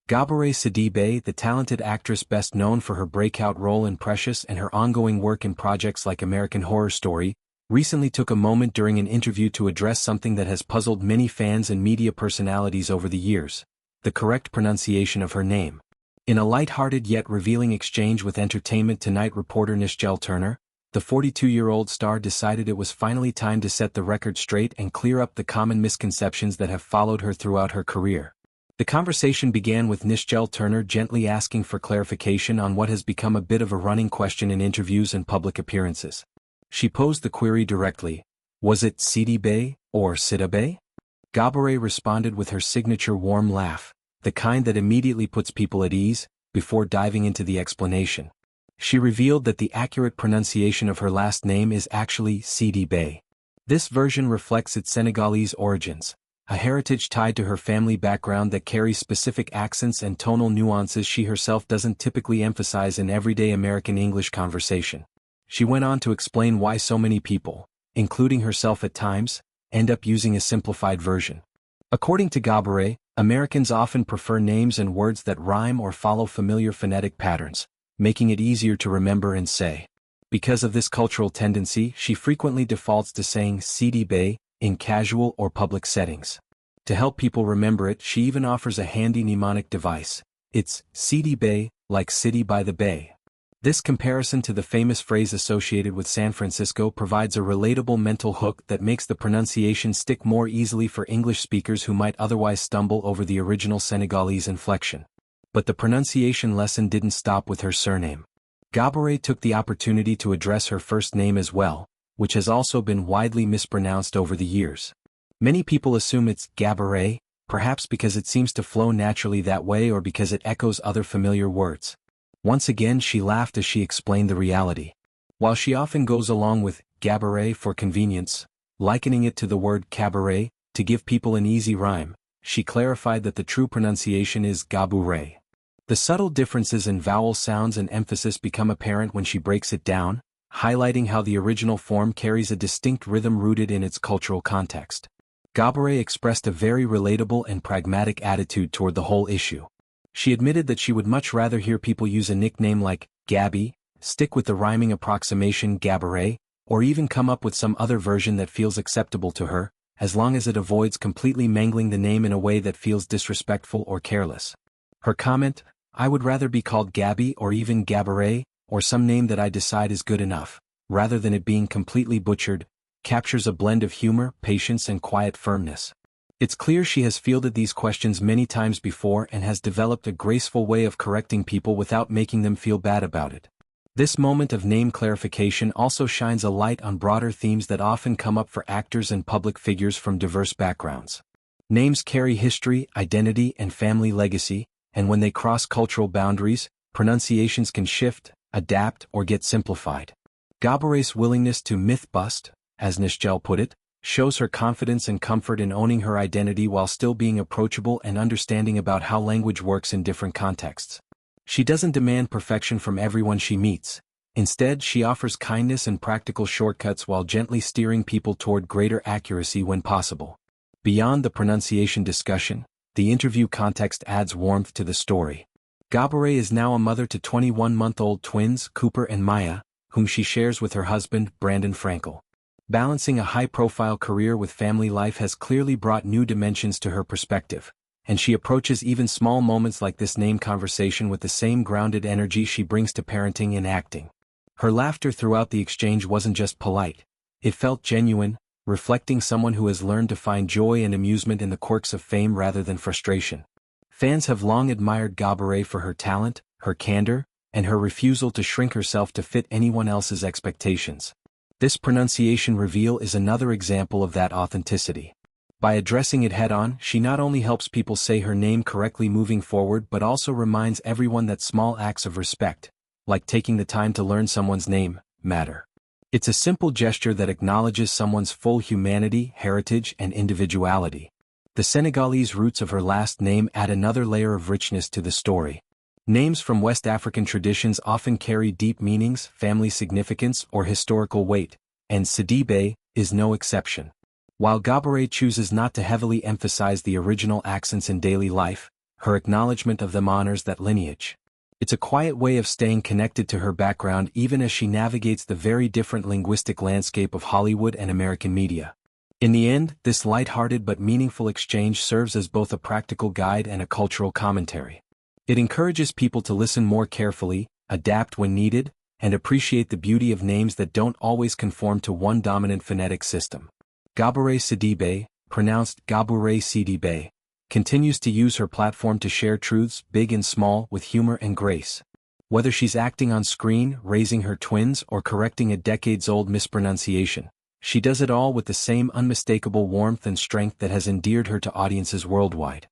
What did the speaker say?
Gabourey Sidibe, the talented actress best known for her breakout role in Precious and her ongoing work in projects like American Horror Story, recently took a moment during an interview to address something that has puzzled many fans and media personalities over the years: the correct pronunciation of her name. In a light-hearted yet revealing exchange with Entertainment Tonight reporter Nischelle Turner, the 42-year-old star decided it was finally time to set the record straight and clear up the common misconceptions that have followed her throughout her career. The conversation began with Nischelle Turner gently asking for clarification on what has become a bit of a running question in interviews and public appearances. She posed the query directly: was it Si-dee-bay or Si-dee-bay? Gabourey responded with her signature warm laugh, the kind that immediately puts people at ease, before diving into the explanation. She revealed that the accurate pronunciation of her last name is actually Si-dee-bay. This version reflects its Senegalese origins, a heritage tied to her family background that carries specific accents and tonal nuances she herself doesn't typically emphasize in everyday American English conversation. She went on to explain why so many people, including herself at times, end up using a simplified version. According to Gabourey, Americans often prefer names and words that rhyme or follow familiar phonetic patterns, making it easier to remember and say. Because of this cultural tendency, she frequently defaults to saying Si-dee-bay in casual or public settings. To help people remember it, she even offers a handy mnemonic device. It's Si-dee-bay, like city by the bay. This comparison to the famous phrase associated with San Francisco provides a relatable mental hook that makes the pronunciation stick more easily for English speakers who might otherwise stumble over the original Senegalese inflection. But the pronunciation lesson didn't stop with her surname. Gabourey took the opportunity to address her first name as well, which has also been widely mispronounced over the years. Many people assume it's Gabourey, perhaps because it seems to flow naturally that way or because it echoes other familiar words. Once again she laughed as she explained the reality. While she often goes along with Gabourey for convenience, likening it to the word cabaret, to give people an easy rhyme, she clarified that the true pronunciation is Gah-boo-ray. The subtle differences in vowel sounds and emphasis become apparent when she breaks it down, highlighting how the original form carries a distinct rhythm rooted in its cultural context. Gabourey expressed a very relatable and pragmatic attitude toward the whole issue. She admitted that she would much rather hear people use a nickname like Gabby, stick with the rhyming approximation Gabourey, or even come up with some other version that feels acceptable to her, as long as it avoids completely mangling the name in a way that feels disrespectful or careless. Her comment, "I would rather be called Gabby or even Gabourey, or some name that I decide is good enough, rather than it being completely butchered," captures a blend of humor, patience and quiet firmness. It's clear she has fielded these questions many times before and has developed a graceful way of correcting people without making them feel bad about it. This moment of name clarification also shines a light on broader themes that often come up for actors and public figures from diverse backgrounds. Names carry history, identity and family legacy, and when they cross cultural boundaries, pronunciations can shift, adapt or get simplified. Gabourey's willingness to myth-bust, as Nischelle put it, shows her confidence and comfort in owning her identity while still being approachable and understanding about how language works in different contexts. She doesn't demand perfection from everyone she meets. Instead, she offers kindness and practical shortcuts while gently steering people toward greater accuracy when possible. Beyond the pronunciation discussion, the interview context adds warmth to the story. Gabourey is now a mother to 21-month-old twins, Cooper and Maya, whom she shares with her husband, Brandon Frankel. Balancing a high-profile career with family life has clearly brought new dimensions to her perspective, and she approaches even small moments like this name conversation with the same grounded energy she brings to parenting and acting. Her laughter throughout the exchange wasn't just polite. It felt genuine, reflecting someone who has learned to find joy and amusement in the quirks of fame rather than frustration. Fans have long admired Gabourey for her talent, her candor, and her refusal to shrink herself to fit anyone else's expectations. This pronunciation reveal is another example of that authenticity. By addressing it head-on, she not only helps people say her name correctly moving forward but also reminds everyone that small acts of respect, like taking the time to learn someone's name, matter. It's a simple gesture that acknowledges someone's full humanity, heritage, and individuality. The Senegalese roots of her last name add another layer of richness to the story. Names from West African traditions often carry deep meanings, family significance, or historical weight, and Si-dee-bay is no exception. While Gabourey chooses not to heavily emphasize the original accents in daily life, her acknowledgement of them honors that lineage. It's a quiet way of staying connected to her background even as she navigates the very different linguistic landscape of Hollywood and American media. In the end, this light-hearted but meaningful exchange serves as both a practical guide and a cultural commentary. It encourages people to listen more carefully, adapt when needed, and appreciate the beauty of names that don't always conform to one dominant phonetic system. Gabourey Sidibe, pronounced Gabourey Sidibe, continues to use her platform to share truths, big and small, with humor and grace. Whether she's acting on screen, raising her twins, or correcting a decades-old mispronunciation, she does it all with the same unmistakable warmth and strength that has endeared her to audiences worldwide.